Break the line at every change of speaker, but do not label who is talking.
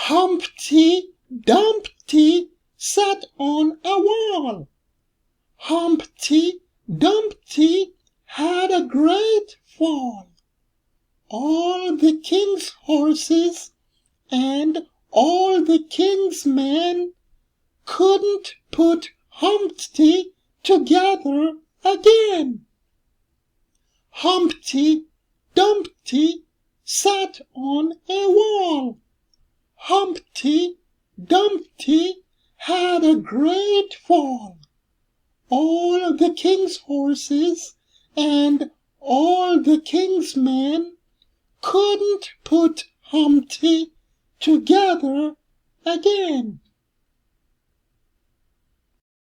Humpty Dumpty sat on a wall. Humpty Dumpty had a great fall. All the king's horses and all the king's men couldn't put Humpty together again. Humpty Dumpty sat on a wall. Humpty Dumpty had a great fall. All the king's horses and all the king's men couldn't put Humpty together again.